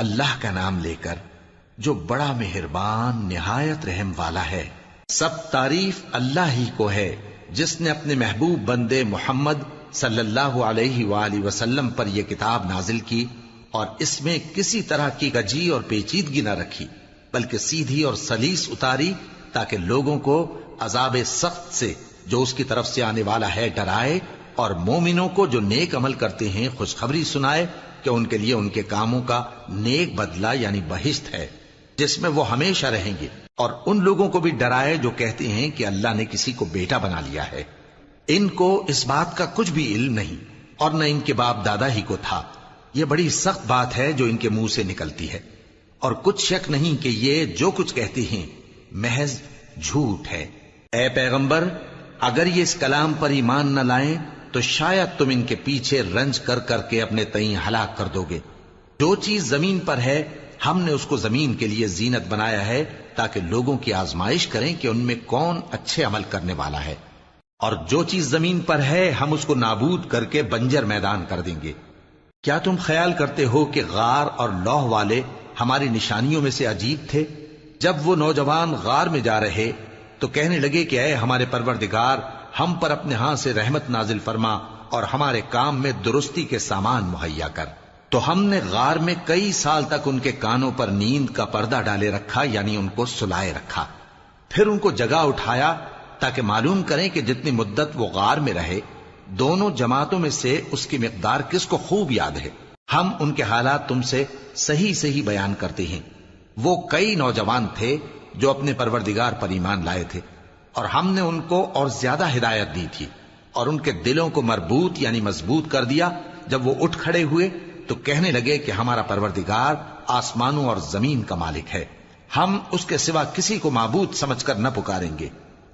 اللہ کا نام لے کر جو بڑا مہربان نہایت رحم والا ہے۔ سب تعریف اللہ ہی کو ہے جس نے اپنے محبوب بندے محمد صلی اللہ علیہ وآلہ وسلم پر یہ کتاب نازل کی اور اس میں کسی طرح کی کجی اور پیچیدگی نہ رکھی، بلکہ سیدھی اور سلیس اتاری تاکہ لوگوں کو عذاب سخت سے جو اس کی طرف سے آنے والا ہے ڈرائے، اور مومنوں کو جو نیک عمل کرتے ہیں خوشخبری سنائے کہ ان کے لیے ان کے کاموں کا نیک بدلہ یعنی بہشت ہے جس میں وہ ہمیشہ رہیں گے، اور ان لوگوں کو بھی ڈرائے جو کہتے ہیں کہ اللہ نے کسی کو بیٹا بنا لیا ہے۔ ان کو اس بات کا کچھ بھی علم نہیں اور نہ ان کے باپ دادا ہی کو تھا۔ یہ بڑی سخت بات ہے جو ان کے منہ سے نکلتی ہے، اور کچھ شک نہیں کہ یہ جو کچھ کہتے ہیں محض جھوٹ ہے۔ اے پیغمبر، اگر یہ اس کلام پر ایمان نہ لائیں تو شاید تم ان کے پیچھے رنج کر کر کے اپنے تئیں ہلاک کر دو گے۔ جو چیز زمین پر ہے ہم نے اس کو زمین کے لیے زینت بنایا ہے تاکہ لوگوں کی آزمائش کریں کہ ان میں کون اچھے عمل کرنے والا ہے، اور جو چیز زمین پر ہے ہم اس کو نابود کر کے بنجر میدان کر دیں گے۔ کیا تم خیال کرتے ہو کہ غار اور لوح والے ہماری نشانیوں میں سے عجیب تھے؟ جب وہ نوجوان غار میں جا رہے تو کہنے لگے کہ اے ہمارے پروردگار، ہم پر اپنے ہاں سے رحمت نازل فرما اور ہمارے کام میں درستی کے سامان مہیا کر۔ تو ہم نے غار میں کئی سال تک ان کے کانوں پر نیند کا پردہ ڈالے رکھا، یعنی ان کو سلائے رکھا، پھر ان کو جگہ اٹھایا تاکہ معلوم کریں کہ جتنی مدت وہ غار میں رہے دونوں جماعتوں میں سے اس کی مقدار کس کو خوب یاد ہے۔ ہم ان کے حالات تم سے صحیح صحیح بیان کرتے ہیں۔ وہ کئی نوجوان تھے جو اپنے پروردگار پر ایمان لائے تھے، اور ہم نے ان کو اور زیادہ ہدایت دی تھی، اور ان کے دلوں کو مربوط یعنی مضبوط کر دیا۔ جب وہ اٹھ کھڑے ہوئے تو کہنے لگے کہ ہمارا پروردگار آسمانوں اور زمین کا مالک ہے، ہم اس کے سوا کسی کو معبود سمجھ کر نہ پکاریں گے۔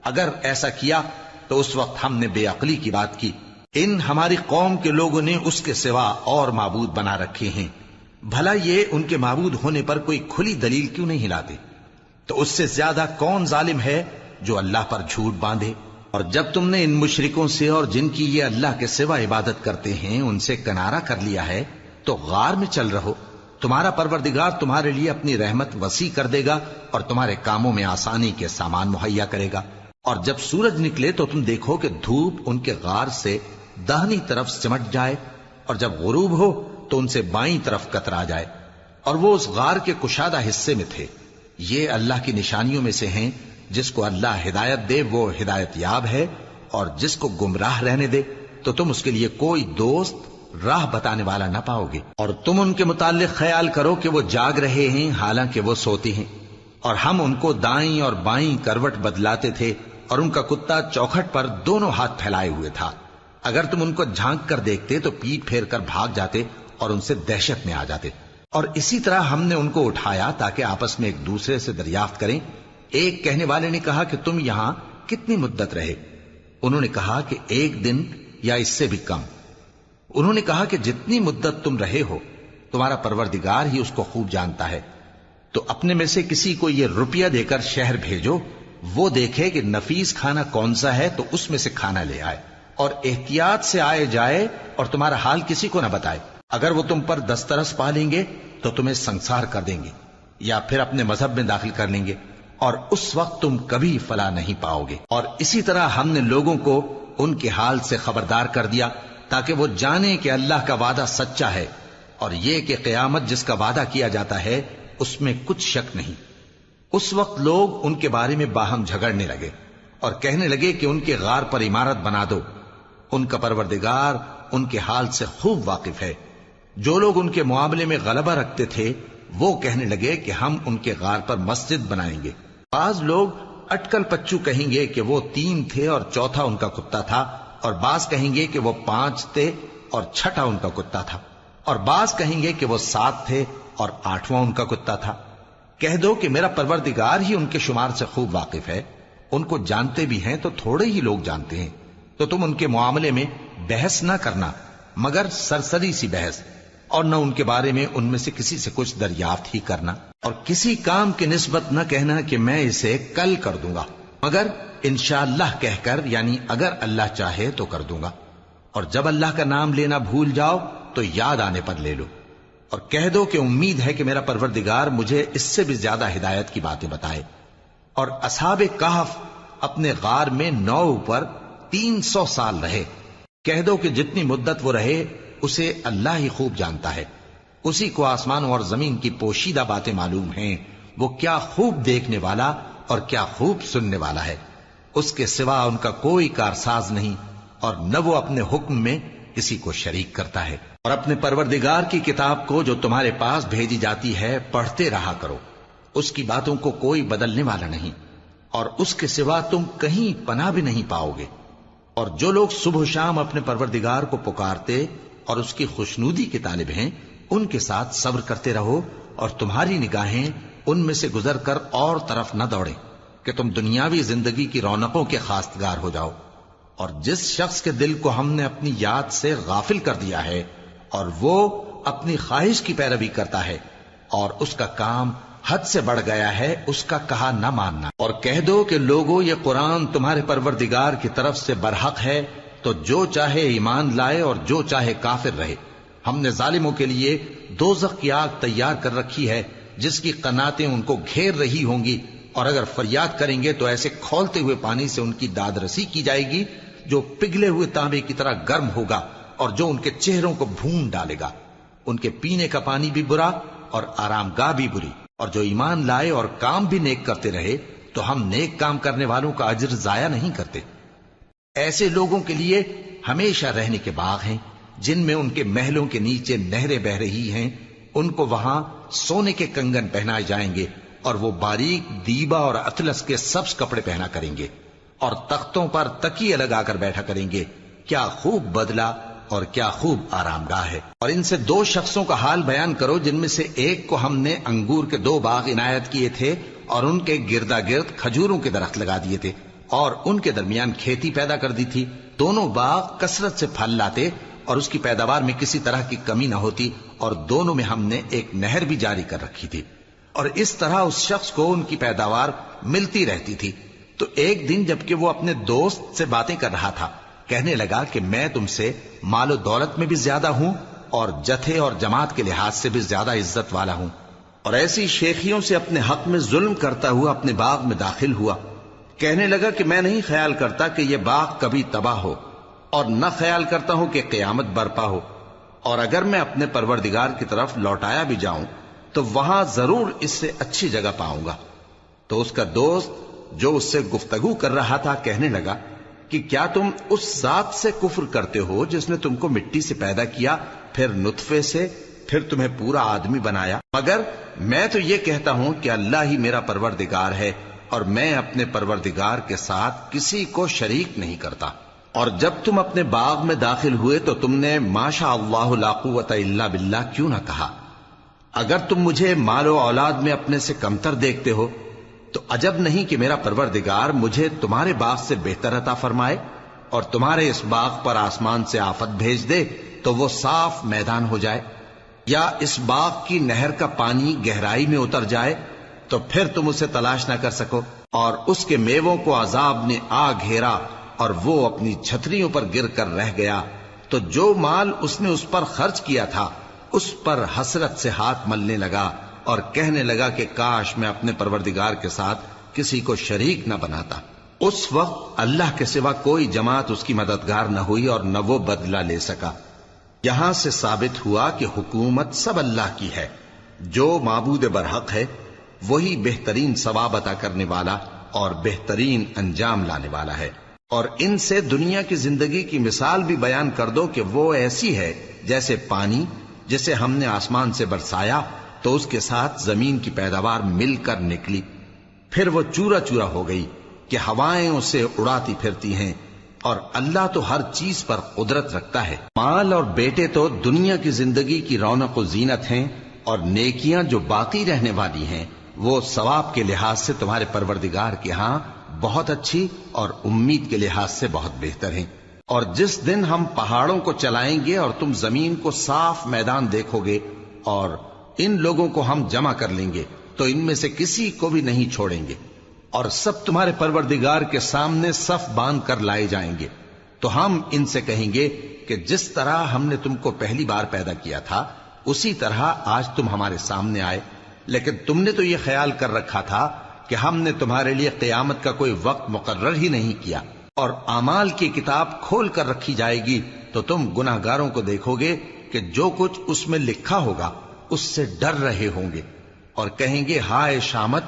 اگر ایسا کیا تو اس وقت ہم نے بے عقلی کی بات کی۔ ان ہماری قوم کے لوگوں نے اس کے سوا اور معبود بنا رکھے ہیں، بھلا یہ ان کے معبود ہونے پر کوئی کھلی دلیل کیوں نہیں لاتے؟ تو اس سے زیادہ کون ظالم ہے جو اللہ پر جھوٹ باندھے؟ اور جب تم نے ان مشرکوں سے اور جن کی یہ اللہ کے سوا عبادت کرتے ہیں ان سے کنارہ کر لیا ہے تو غار میں چل رہو، تمہارا پروردگار تمہارے لیے اپنی رحمت وسیع کر دے گا اور تمہارے کاموں میں آسانی کے سامان مہیا کرے گا۔ اور جب سورج نکلے تو تم دیکھو کہ دھوپ ان کے غار سے داہنی طرف سمٹ جائے، اور جب غروب ہو تو ان سے بائیں طرف کترا جائے، اور وہ اس غار کے کشادہ حصے میں تھے۔ یہ اللہ کی نشانیوں میں سے ہیں، جس کو اللہ ہدایت دے وہ ہدایت یاب ہے، اور جس کو گمراہ رہنے دے تو تم اس کے لیے کوئی دوست راہ بتانے والا نہ پاؤ گے۔ اور تم ان کے متعلق خیال کرو کہ وہ جاگ رہے ہیں حالانکہ وہ سوتے ہیں، اور ہم ان کو دائیں اور بائیں کروٹ بدلاتے تھے، اور ان کا کتا چوکھٹ پر دونوں ہاتھ پھیلائے ہوئے تھا۔ اگر تم ان کو جھانک کر دیکھتے تو پیٹ پھیر کر بھاگ جاتے اور ان سے دہشت میں آ جاتے۔ اور اسی طرح ہم نے ان کو اٹھایا تاکہ آپس میں ایک دوسرے سے دریافت کریں۔ ایک کہنے والے نے کہا کہ تم یہاں کتنی مدت رہے؟ انہوں نے کہا کہ 1 دن یا اس سے بھی کم۔ انہوں نے کہا کہ جتنی مدت تم رہے ہو تمہارا پروردگار ہی اس کو خوب جانتا ہے، تو اپنے میں سے کسی کو یہ روپیہ دے کر شہر بھیجو، وہ دیکھے کہ نفیس کھانا کون سا ہے تو اس میں سے کھانا لے آئے، اور احتیاط سے آئے جائے اور تمہارا حال کسی کو نہ بتائے۔ اگر وہ تم پر دسترس پا لیں گے تو تمہیں سنسار کر دیں گے یا پھر اپنے مذہب میں داخل کر لیں گے، اور اس وقت تم کبھی فلاح نہیں پاؤ گے۔ اور اسی طرح ہم نے لوگوں کو ان کے حال سے خبردار کر دیا تاکہ وہ جانیں کہ اللہ کا وعدہ سچا ہے، اور یہ کہ قیامت جس کا وعدہ کیا جاتا ہے اس میں کچھ شک نہیں۔ اس وقت لوگ ان کے بارے میں باہم جھگڑنے لگے اور کہنے لگے کہ ان کے غار پر عمارت بنا دو۔ ان کا پروردگار ان کے حال سے خوب واقف ہے۔ جو لوگ ان کے معاملے میں غلبہ رکھتے تھے وہ کہنے لگے کہ ہم ان کے غار پر مسجد بنائیں گے۔ بعض لوگ اٹکل پچو کہیں گے کہ وہ 3 تھے اور چوتھا ان کا کتا تھا، اور بعض کہیں گے کہ وہ 5 تھے اور چھٹا ان کا کتا تھا، اور بعض کہیں گے کہ وہ 7 تھے اور 8واں ان کا کتا تھا۔ کہہ دو کہ میرا پروردگار ہی ان کے شمار سے خوب واقف ہے، ان کو جانتے بھی ہیں تو تھوڑے ہی لوگ جانتے ہیں۔ تو تم ان کے معاملے میں بحث نہ کرنا مگر سرسری سی بحث، اور نہ ان کے بارے میں ان میں سے کسی سے کچھ دریافت ہی کرنا، اور کسی کام کی نسبت نہ کہنا کہ میں اسے کل کر دوں گا، مگر انشاءاللہ کہہ کر یعنی اگر اللہ چاہے تو کر دوں گا، اور جب اللہ کا نام لینا بھول جاؤ تو یاد آنے پر لے لو۔ اور کہہ دو کہ امید ہے کہ میرا پروردگار مجھے اس سے بھی زیادہ ہدایت کی باتیں بتائے۔ اور اصحاب کہف اپنے غار میں 9 پر 300 سال رہے۔ کہہ دو کہ جتنی مدت وہ رہے اسے اللہ ہی خوب جانتا ہے، اسی کو آسمانوں اور زمین کی پوشیدہ باتیں معلوم ہیں، وہ کیا خوب دیکھنے والا اور کیا خوب سننے والا ہے۔ اس کے سوا ان کا کوئی کارساز نہیں، اور نہ وہ اپنے حکم میں کسی کو شریک کرتا ہے۔ اور اپنے پروردگار کی کتاب کو جو تمہارے پاس بھیجی جاتی ہے پڑھتے رہا کرو، اس کی باتوں کو کوئی بدلنے والا نہیں، اور اس کے سوا تم کہیں پناہ بھی نہیں پاؤ گے۔ اور جو لوگ صبح و شام اپنے پروردگار کو پکارتے اور اس کی خوشنودی کے طالب ہیں، ان کے ساتھ صبر کرتے رہو، اور تمہاری نگاہیں ان میں سے گزر کر اور طرف نہ دوڑیں کہ تم دنیاوی زندگی کی رونقوں کے خواستگار ہو جاؤ۔ اور جس شخص کے دل کو ہم نے اپنی یاد سے غافل کر دیا ہے اور وہ اپنی خواہش کی پیروی کرتا ہے اور اس کا کام حد سے بڑھ گیا ہے، اس کا کہا نہ ماننا۔ اور کہہ دو کہ لوگوں، یہ قرآن تمہارے پروردگار کی طرف سے برحق ہے، تو جو چاہے ایمان لائے اور جو چاہے کافر رہے۔ ہم نے ظالموں کے لیے دوزخ کی آگ تیار کر رکھی ہے جس کی قناتیں ان کو گھیر رہی ہوں گی، اور اگر فریاد کریں گے تو ایسے کھولتے ہوئے پانی سے ان کی داد رسی کی جائے گی جو پگھلے ہوئے تانبے کی طرح گرم ہوگا، اور جو ان کے چہروں کو بھون ڈالے گا۔ ان کے پینے کا پانی بھی برا اور آرام گاہ بھی بری۔ اور جو ایمان لائے اور کام بھی نیک کرتے رہے تو ہم نیک کام کرنے والوں کا اجر ضائع نہیں کرتے۔ ایسے لوگوں کے لیے ہمیشہ رہنے کے باغ ہیں جن میں ان کے محلوں کے نیچے نہریں بہ رہی ہیں، ان کو وہاں سونے کے کنگن پہنائے جائیں گے، اور وہ باریک دیبا اور اطلس کے سبز کپڑے پہنا کریں گے، اور تختوں پر تکیے لگا کر بیٹھا کریں گے۔ کیا خوب بدلہ اور کیا خوب آرام گاہ ہے۔ اور ان سے 2 شخصوں کا حال بیان کرو جن میں سے ایک کو ہم نے انگور کے 2 باغ عنایت کیے تھے اور ان کے گردا گرد کھجوروں کے درخت لگا دیے تھے، اور ان کے درمیان کھیتی پیدا کر دی تھی۔ دونوں باغ کثرت سے پھل لاتے اور اس کی پیداوار میں کسی طرح کی کمی نہ ہوتی، اور دونوں میں ہم نے ایک نہر بھی جاری کر رکھی تھی، اور اس طرح اس شخص کو ان کی پیداوار ملتی رہتی تھی۔ تو ایک دن جبکہ وہ اپنے دوست سے باتیں کر رہا تھا، کہنے لگا کہ میں تم سے مال و دولت میں بھی زیادہ ہوں اور جتھے اور جماعت کے لحاظ سے بھی زیادہ عزت والا ہوں، اور ایسی شیخیوں سے اپنے حق میں ظلم کرتا ہوا اپنے باغ میں داخل ہوا۔ کہنے لگا کہ میں نہیں خیال کرتا کہ یہ باغ کبھی تباہ ہو، اور نہ خیال کرتا ہوں کہ قیامت برپا ہو، اور اگر میں اپنے پروردگار کی طرف لوٹایا بھی جاؤں تو وہاں ضرور اس سے اچھی جگہ پاؤں گا۔ تو اس کا دوست جو اس سے گفتگو کر رہا تھا کہنے لگا کہ کیا تم اس ذات سے کفر کرتے ہو جس نے تم کو مٹی سے پیدا کیا، پھر نطفے سے، پھر تمہیں پورا آدمی بنایا؟ مگر میں تو یہ کہتا ہوں کہ اللہ ہی میرا پروردگار ہے، اور میں اپنے پروردگار کے ساتھ کسی کو شریک نہیں کرتا۔ اور جب تم اپنے باغ میں داخل ہوئے تو تم نے ما شاء اللہ لا قوت الا باللہ کیوں نہ کہا؟ اگر تم مجھے مال و اولاد میں اپنے سے کمتر دیکھتے ہو تو عجب نہیں کہ میرا پروردگار مجھے تمہارے باغ سے بہتر عطا فرمائے، اور تمہارے اس باغ پر آسمان سے آفت بھیج دے تو وہ صاف میدان ہو جائے، یا اس باغ کی نہر کا پانی گہرائی میں اتر جائے تو پھر تم اسے تلاش نہ کر سکو، اور اس کے میووں کو عذاب نے آ گھیرا اور وہ اپنی چھتریوں پر گر کر رہ گیا، تو جو مال اس نے اس پر خرچ کیا تھا اس پر حسرت سے ہاتھ ملنے لگا اور کہنے لگا کہ کاش میں اپنے پروردگار کے ساتھ کسی کو شریک نہ بناتا۔ اس وقت اللہ کے سوا کوئی جماعت اس کی مددگار نہ ہوئی اور نہ وہ بدلہ لے سکا۔ یہاں سے ثابت ہوا کہ حکومت سب اللہ کی ہے، جو معبود برحق ہے وہی بہترین ثواب عطا کرنے والا اور بہترین انجام لانے والا ہے۔ اور ان سے دنیا کی زندگی کی مثال بھی بیان کر دو کہ وہ ایسی ہے جیسے پانی جسے ہم نے آسمان سے برسایا تو اس کے ساتھ زمین کی پیداوار مل کر نکلی، پھر وہ چورا چورا ہو گئی کہ ہوائیں اسے اڑاتی پھرتی ہیں، اور اللہ تو ہر چیز پر قدرت رکھتا ہے۔ مال اور بیٹے تو دنیا کی زندگی کی رونق و زینت ہیں، اور نیکیاں جو باقی رہنے والی ہیں وہ ثواب کے لحاظ سے تمہارے پروردگار کے ہاں بہت اچھی اور امید کے لحاظ سے بہت بہتر ہیں۔ اور جس دن ہم پہاڑوں کو چلائیں گے اور تم زمین کو صاف میدان دیکھو گے، اور ان لوگوں کو ہم جمع کر لیں گے تو ان میں سے کسی کو بھی نہیں چھوڑیں گے، اور سب تمہارے پروردگار کے سامنے صف باندھ کر لائے جائیں گے، تو ہم ان سے کہیں گے کہ جس طرح ہم نے تم کو پہلی بار پیدا کیا تھا اسی طرح آج تم ہمارے سامنے آئے، لیکن تم نے تو یہ خیال کر رکھا تھا کہ ہم نے تمہارے لیے قیامت کا کوئی وقت مقرر ہی نہیں کیا، اور اعمال کی کتاب کھول کر رکھی جائے گی تو تم گناہگاروں کو دیکھو گے کہ جو کچھ اس میں لکھا ہوگا اس سے ڈر رہے ہوں گے، اور کہیں گے ہائے شامت،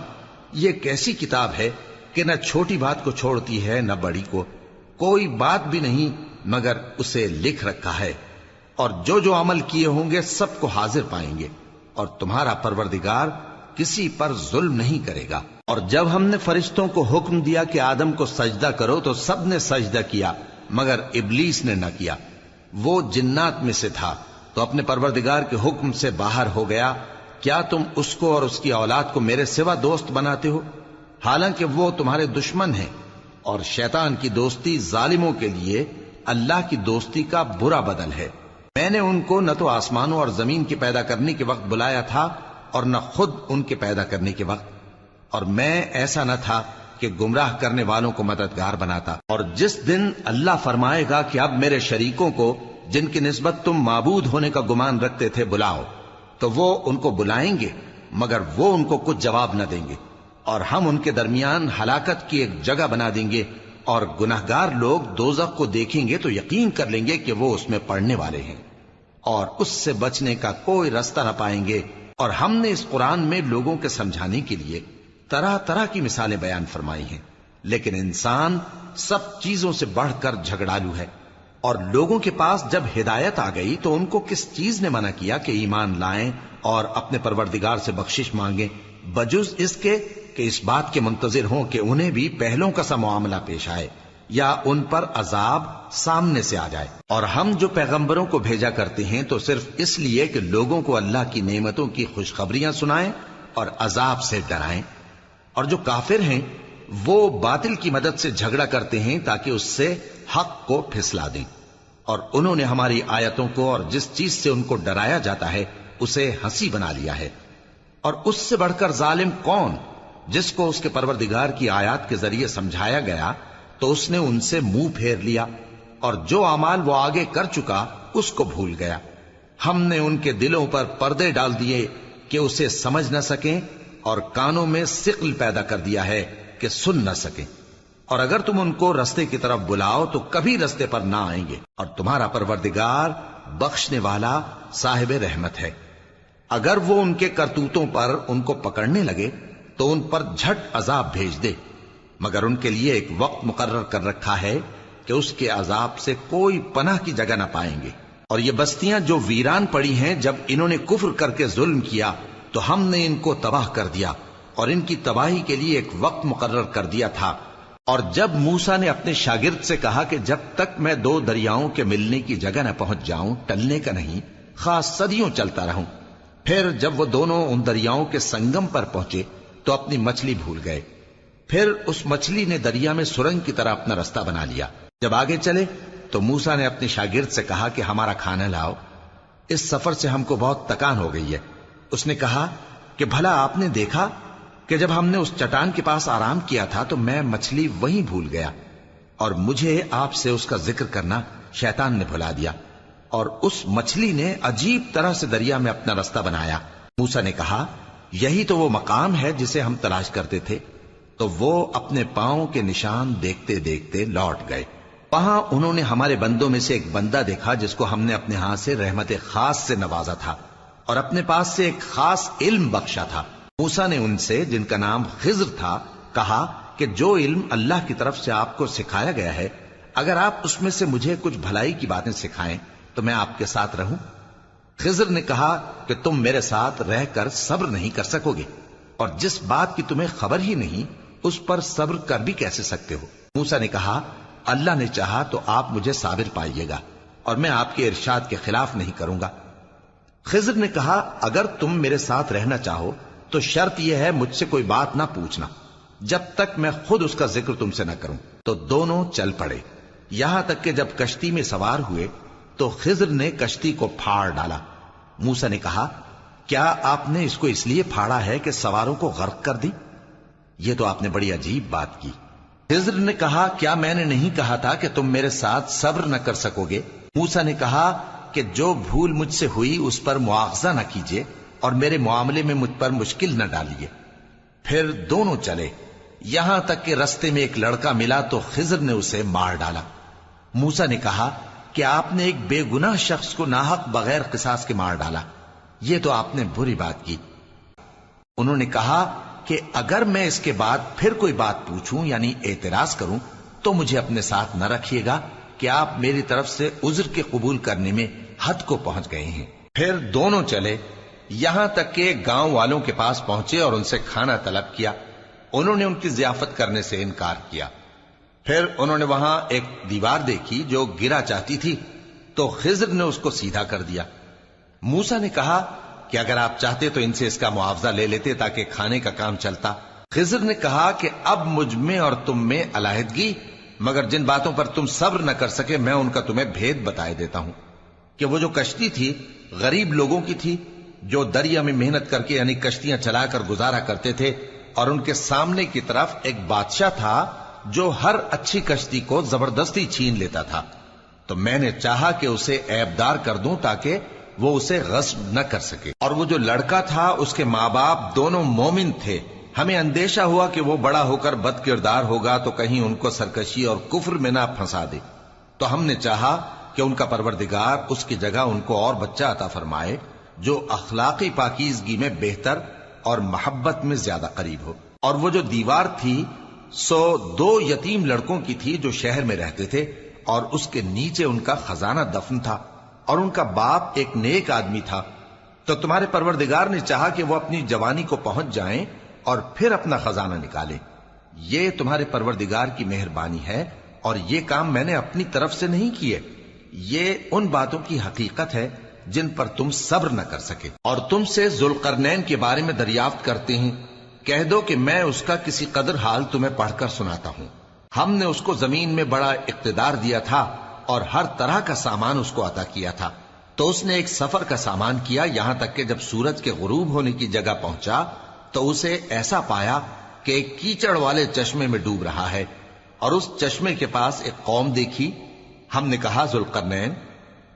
یہ کیسی کتاب ہے کہ نہ چھوٹی بات کو چھوڑتی ہے نہ بڑی کو، کوئی بات بھی نہیں مگر اسے لکھ رکھا ہے، اور جو عمل کیے ہوں گے سب کو حاضر پائیں گے، اور تمہارا پروردگار کسی پر ظلم نہیں کرے گا۔ اور جب ہم نے فرشتوں کو حکم دیا کہ آدم کو سجدہ کرو تو سب نے سجدہ کیا مگر ابلیس نے نہ کیا، وہ جنات میں سے تھا تو اپنے پروردگار کے حکم سے باہر ہو گیا۔ کیا تم اس کو اور اس کی اولاد کو میرے سوا دوست بناتے ہو، حالانکہ وہ تمہارے دشمن ہیں، اور شیطان کی دوستی ظالموں کے لیے اللہ کی دوستی کا برا بدل ہے۔ میں نے ان کو نہ تو آسمانوں اور زمین کے پیدا کرنے کے وقت بلایا تھا اور نہ خود ان کے پیدا کرنے کے وقت، اور میں ایسا نہ تھا کہ گمراہ کرنے والوں کو مددگار بناتا۔ اور جس دن اللہ فرمائے گا کہ اب میرے شریکوں کو جن کی نسبت تم معبود ہونے کا گمان رکھتے تھے بلاؤ، تو وہ ان کو بلائیں گے مگر وہ ان کو کچھ جواب نہ دیں گے، اور ہم ان کے درمیان ہلاکت کی ایک جگہ بنا دیں گے، اور گناہگار لوگ دوزخ کو دیکھیں گے تو یقین کر لیں گے کہ وہ اس میں پڑنے والے ہیں، اور اس سے بچنے کا کوئی راستہ نہ پائیں گے۔ اور ہم نے اس قرآن میں لوگوں کے سمجھانے کے لیے طرح طرح کی مثالیں بیان فرمائی ہیں، لیکن انسان سب چیزوں سے بڑھ کر جھگڑالو ہے، اور لوگوں کے پاس جب ہدایت آ گئی تو ان کو کس چیز نے منع کیا کہ ایمان لائیں اور اپنے پروردگار سے بخشش مانگیں، بجز اس کے کہ اس بات کے منتظر ہوں کہ انہیں بھی پہلوں کا سا معاملہ پیش آئے یا ان پر عذاب سامنے سے آ جائے۔ اور ہم جو پیغمبروں کو بھیجا کرتے ہیں تو صرف اس لیے کہ لوگوں کو اللہ کی نعمتوں کی خوشخبریاں سنائیں اور عذاب سے ڈرائیں، اور جو کافر ہیں وہ باطل کی مدد سے جھگڑا کرتے ہیں تاکہ اس سے حق کو پھسلا دیں، اور انہوں نے ہماری آیتوں کو اور جس چیز سے ان کو ڈرایا جاتا ہے اسے ہنسی بنا لیا ہے۔ اور اس سے بڑھ کر ظالم کون، جس کو اس کے پروردگار کی آیات کے ذریعے سمجھایا گیا تو اس نے ان سے منہ پھیر لیا، اور جو اعمال وہ آگے کر چکا اس کو بھول گیا۔ ہم نے ان کے دلوں پر پردے ڈال دیے کہ اسے سمجھ نہ سکیں، اور کانوں میں ثقل پیدا کر دیا ہے کہ سن نہ سکیں، اور اگر تم ان کو رستے کی طرف بلاؤ تو کبھی رستے پر نہ آئیں گے، اور تمہارا پروردگار بخشنے والا صاحب رحمت ہے۔ اگر وہ ان کے کرتوتوں پر ان کو پکڑنے لگے تو ان پر جھٹ عذاب بھیج دے، مگر ان کے لیے ایک وقت مقرر کر رکھا ہے کہ اس کے عذاب سے کوئی پناہ کی جگہ نہ پائیں گے۔ اور یہ بستیاں جو ویران پڑی ہیں، جب انہوں نے کفر کر کے ظلم کیا تو ہم نے ان کو تباہ کر دیا، اور ان کی تباہی کے لیے ایک وقت مقرر کر دیا تھا۔ اور جب موسیٰ نے اپنے شاگرد سے کہا کہ جب تک میں دو دریاؤں کے ملنے کی جگہ نہ پہنچ جاؤں ٹلنے کا نہیں، خاص صدیوں چلتا رہوں، پھر جب وہ دونوں ان دریاؤں کے سنگم پر پہنچے تو اپنی مچھلی بھول گئے، پھر اس مچھلی نے دریا میں سرنگ کی طرح اپنا رستہ بنا لیا۔ جب آگے چلے تو موسیٰ نے اپنے شاگرد سے کہا کہ ہمارا کھانا لاؤ، اس سفر سے ہم کو بہت تکان ہو گئی ہے۔ اس نے کہا کہ بھلا آپ نے دیکھا کہ جب ہم نے اس چٹان کے پاس آرام کیا تھا تو میں مچھلی وہیں بھول گیا، اور مجھے آپ سے اس کا ذکر کرنا شیطان نے بھلا دیا، اور اس مچھلی نے عجیب طرح سے دریا میں اپنا رستہ بنایا۔ موسیٰ نے کہا یہی تو وہ مقام ہے جسے ہم تلاش کرتے تھے، تو وہ اپنے پاؤں کے نشان دیکھتے دیکھتے لوٹ گئے۔ وہاں انہوں نے ہمارے بندوں میں سے ایک بندہ دیکھا جس کو ہم نے اپنے ہاتھ سے رحمت خاص سے نوازا تھا اور اپنے پاس سے ایک خاص علم بخشا تھا۔ موسیٰ نے ان سے، جن کا نام خضر تھا، کہا کہ جو علم اللہ کی طرف سے آپ کو سکھایا گیا ہے، اگر آپ اس میں سے مجھے کچھ بھلائی کی باتیں سکھائیں تو میں آپ کے ساتھ رہوں۔ خضر نے کہا کہ تم میرے ساتھ رہ کر صبر نہیں کر سکو گے، اور جس بات کی تمہیں خبر ہی نہیں اس پر صبر کر بھی کیسے سکتے ہو؟ موسیٰ نے کہا اللہ نے چاہا تو آپ مجھے صابر پائیے گا، اور میں آپ کے ارشاد کے خلاف نہیں کروں گا۔ خضر نے کہا اگر تم میرے ساتھ رہنا چاہو تو شرط یہ ہے مجھ سے کوئی بات نہ پوچھنا جب تک میں خود اس کا ذکر تم سے نہ کروں۔ تو دونوں چل پڑے، یہاں تک کہ جب کشتی میں سوار ہوئے تو خضر نے کشتی کو پھاڑ ڈالا۔ موسیٰ نے کہا کیا آپ نے اس کو اس لیے پھاڑا ہے کہ سواروں کو غرق کر دی؟ یہ تو آپ نے بڑی عجیب بات کی۔ خضر نے کہا کیا میں نے نہیں کہا تھا کہ تم میرے ساتھ صبر نہ کر سکو گے؟ موسیٰ نے کہا کہ جو بھول مجھ سے ہوئی اس پر مواخذہ نہ کیجیے اور میرے معاملے میں مجھ پر مشکل نہ ڈالیے۔ پھر دونوں چلے، یہاں تک کہ رستے میں ایک لڑکا ملا تو خضر نے اسے مار ڈالا۔ موسیٰ نے کہا کہ آپ نے ایک بے گناہ شخص کو ناحق بغیر قصاص کے مار ڈالا، یہ تو آپ نے بری بات کی۔ انہوں نے کہا کہ اگر میں اس کے بعد پھر کوئی بات پوچھوں یعنی اعتراض کروں تو مجھے اپنے ساتھ نہ رکھیے گا کہ آپ میری طرف سے عذر کے قبول کرنے میں حد کو پہنچ گئے ہیں۔ پھر دونوں چلے، یہاں تک کہ گاؤں والوں کے پاس پہنچے اور ان سے کھانا طلب کیا۔ انہوں نے ان کی ضیافت کرنے سے انکار کیا۔ پھر انہوں نے وہاں ایک دیوار دیکھی جو گرا چاہتی تھی تو خضر نے اس کو سیدھا کر دیا۔ موسیٰ نے کہا کہ اگر آپ چاہتے تو ان سے اس کا معاوضہ لے لیتے تاکہ کھانے کا کام چلتا۔ خضر نے کہا کہ اب مجھ میں اور تم میں علیحدگی، مگر جن باتوں پر تم صبر نہ کر سکے میں ان کا تمہیں بھید بتائے دیتا ہوں کہ وہ جو کشتی تھی غریب لوگوں کی تھی جو دریا میں محنت کر کے یعنی کشتیاں چلا کر گزارا کرتے تھے، اور ان کے سامنے کی طرف ایک بادشاہ تھا جو ہر اچھی کشتی کو زبردستی چھین لیتا تھا، تو میں نے چاہا کہ اسے عیبدار کر دوں تاکہ وہ اسے غصب نہ کر سکے۔ اور وہ جو لڑکا تھا اس کے ماں باپ دونوں مومن تھے، ہمیں اندیشہ ہوا کہ وہ بڑا ہو کر بد کردار ہوگا تو کہیں ان کو سرکشی اور کفر میں نہ پھنسا دے، تو ہم نے چاہا کہ ان کا پروردگار اس کی جگہ ان کو اور بچہ عطا فرمائے جو اخلاقی پاکیزگی میں بہتر اور محبت میں زیادہ قریب ہو۔ اور وہ جو دیوار تھی سو 2 یتیم لڑکوں کی تھی جو شہر میں رہتے تھے، اور اس کے نیچے ان کا خزانہ دفن تھا، اور ان کا باپ ایک نیک آدمی تھا۔ تو تمہارے پروردگار نے چاہا کہ وہ اپنی جوانی کو پہنچ جائیں اور پھر اپنا خزانہ نکالے۔ یہ تمہارے پروردگار کی مہربانی ہے، اور یہ کام میں نے اپنی طرف سے نہیں کیے، یہ ان باتوں کی حقیقت ہے جن پر تم صبر نہ کر سکے۔ اور تم سے ذوالقرنین کے بارے میں دریافت کرتے ہیں، کہہ دو کہ میں اس کا کسی قدر حال تمہیں پڑھ کر سناتا ہوں۔ ہم نے اس کو زمین میں بڑا اقتدار دیا تھا اور ہر طرح کا سامان اس کو عطا کیا تھا، تو اس نے ایک سفر کا سامان کیا، یہاں تک کہ جب سورج کے غروب ہونے کی جگہ پہنچا تو اسے ایسا پایا کہ ایک کیچڑ والے چشمے میں ڈوب رہا ہے، اور اس چشمے کے پاس ایک قوم دیکھی۔ ہم نے کہا ذوالقرنین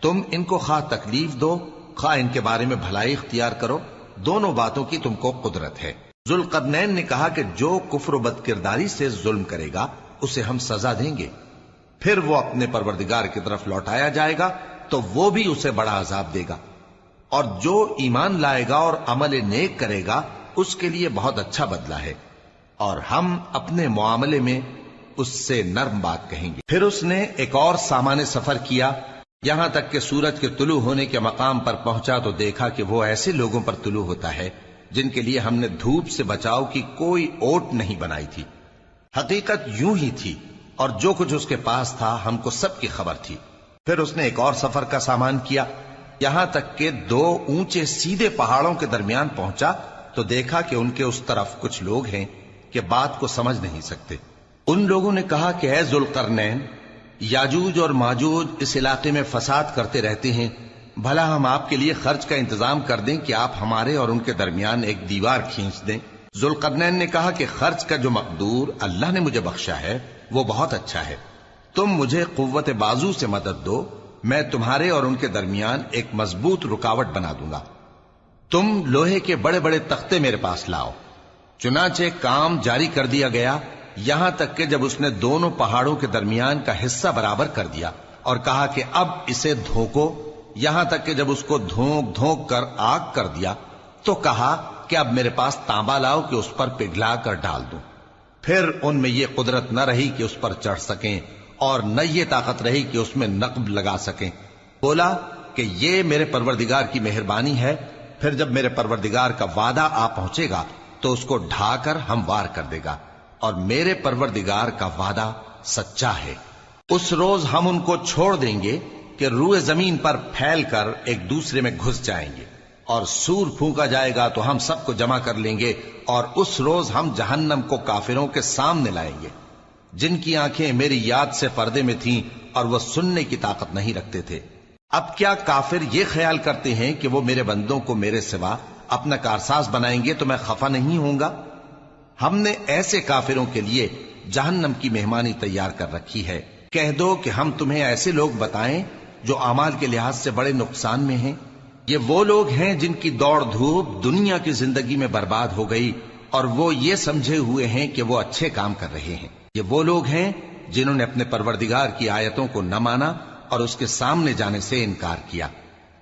تم ان کو خواہ تکلیف دو خواہ ان کے بارے میں بھلائی اختیار کرو، دونوں باتوں کی تم کو قدرت ہے۔ ذوالقرنین نے کہا کہ جو کفر و بد کرداری سے ظلم کرے گا اسے ہم سزا دیں گے، پھر وہ اپنے پروردگار کی طرف لوٹایا جائے گا تو وہ بھی اسے بڑا عذاب دے گا، اور جو ایمان لائے گا اور عمل نیک کرے گا اس کے لیے بہت اچھا بدلہ ہے، اور ہم اپنے معاملے میں اس سے نرم بات کہیں گے۔ پھر اس نے ایک اور سامان سفر کیا، یہاں تک کہ سورج کے طلوع ہونے کے مقام پر پہنچا تو دیکھا کہ وہ ایسے لوگوں پر طلوع ہوتا ہے جن کے لیے ہم نے دھوپ سے بچاؤ کی کوئی اوٹ نہیں بنائی تھی۔ حقیقت یوں ہی تھی، اور جو کچھ اس کے پاس تھا ہم کو سب کی خبر تھی۔ پھر اس نے ایک اور سفر کا سامان کیا، یہاں تک کہ 2 اونچے سیدھے پہاڑوں کے درمیان پہنچا تو دیکھا کہ ان کے اس طرف کچھ لوگ ہیں کہ بات کو سمجھ نہیں سکتے۔ ان لوگوں نے کہا کہ اے ذوالقرنین، یاجوج اور ماجوج اس علاقے میں فساد کرتے رہتے ہیں، بھلا ہم آپ کے لیے خرچ کا انتظام کر دیں کہ آپ ہمارے اور ان کے درمیان ایک دیوار کھینچ دیں۔ ذوالقرنین نے کہا کہ خرچ کا جو مقدور اللہ نے مجھے بخشا ہے وہ بہت اچھا ہے، تم مجھے قوت بازو سے مدد دو، میں تمہارے اور ان کے درمیان ایک مضبوط رکاوٹ بنا دوں گا۔ تم لوہے کے بڑے بڑے تختے میرے پاس لاؤ۔ چنانچہ کام جاری کر دیا گیا، یہاں تک کہ جب اس نے دونوں پہاڑوں کے درمیان کا حصہ برابر کر دیا اور کہا کہ اب اسے دھوکو، یہاں تک کہ جب اس کو دھونک دھونک کر آگ کر دیا تو کہا کہ اب میرے پاس تانبا لاؤ کہ اس پر پگھلا کر ڈال دوں۔ پھر ان میں یہ قدرت نہ رہی کہ اس پر چڑھ سکیں، اور نہ یہ طاقت رہی کہ اس میں نقب لگا سکیں۔ بولا کہ یہ میرے پروردگار کی مہربانی ہے، پھر جب میرے پروردگار کا وعدہ آ پہنچے گا تو اس کو ڈھا کر ہموار کر دے گا، اور میرے پروردگار کا وعدہ سچا ہے۔ اس روز ہم ان کو چھوڑ دیں گے کہ روئے زمین پر پھیل کر ایک دوسرے میں گھس جائیں گے، اور سور پھونکا جائے گا تو ہم سب کو جمع کر لیں گے، اور اس روز ہم جہنم کو کافروں کے سامنے لائیں گے جن کی آنکھیں میری یاد سے پردے میں تھیں اور وہ سننے کی طاقت نہیں رکھتے تھے۔ اب کیا کافر یہ خیال کرتے ہیں کہ وہ میرے بندوں کو میرے سوا اپنا کارساز بنائیں گے تو میں خفا نہیں ہوں گا؟ ہم نے ایسے کافروں کے لیے جہنم کی مہمانی تیار کر رکھی ہے۔ کہہ دو کہ ہم تمہیں ایسے لوگ بتائیں جو اعمال کے لحاظ سے بڑے نقصان میں ہیں؟ یہ وہ لوگ ہیں جن کی دوڑ دھوپ دنیا کی زندگی میں برباد ہو گئی اور وہ یہ سمجھے ہوئے ہیں کہ وہ اچھے کام کر رہے ہیں۔ یہ وہ لوگ ہیں جنہوں نے اپنے پروردگار کی آیتوں کو نہ مانا اور اس کے سامنے جانے سے انکار کیا،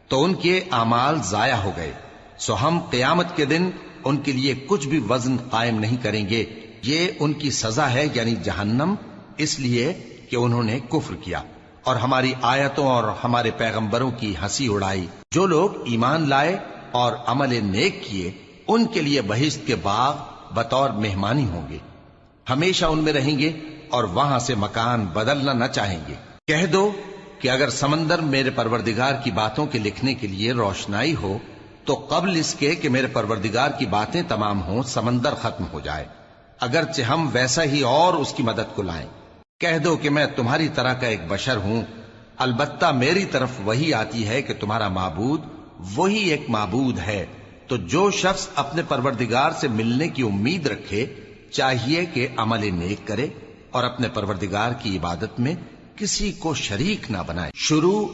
تو ان کے اعمال ضائع ہو گئے۔ سو ہم قیامت کے دن ان کے لیے کچھ بھی وزن قائم نہیں کریں گے۔ یہ ان کی سزا ہے، یعنی جہنم، اس لیے کہ انہوں نے کفر کیا اور ہماری آیتوں اور ہمارے پیغمبروں کی ہنسی اڑائی۔ جو لوگ ایمان لائے اور عمل نیک کیے ان کے لیے بہشت کے باغ بطور مہمانی ہوں گے، ہمیشہ ان میں رہیں گے اور وہاں سے مکان بدلنا نہ چاہیں گے۔ کہہ دو کہ اگر سمندر میرے پروردگار کی باتوں کے لکھنے کے لیے روشنائی ہو تو قبل اس کے کہ میرے پروردگار کی باتیں تمام ہوں سمندر ختم ہو جائے، اگرچہ ہم ویسا ہی اور اس کی مدد کو لائیں۔ کہہ دو کہ میں تمہاری طرح کا ایک بشر ہوں، البتہ میری طرف وہی آتی ہے کہ تمہارا معبود وہی ایک معبود ہے۔ تو جو شخص اپنے پروردگار سے ملنے کی امید رکھے چاہیے کہ عمل نیک کرے اور اپنے پروردگار کی عبادت میں کسی کو شریک نہ بنائے۔ شروع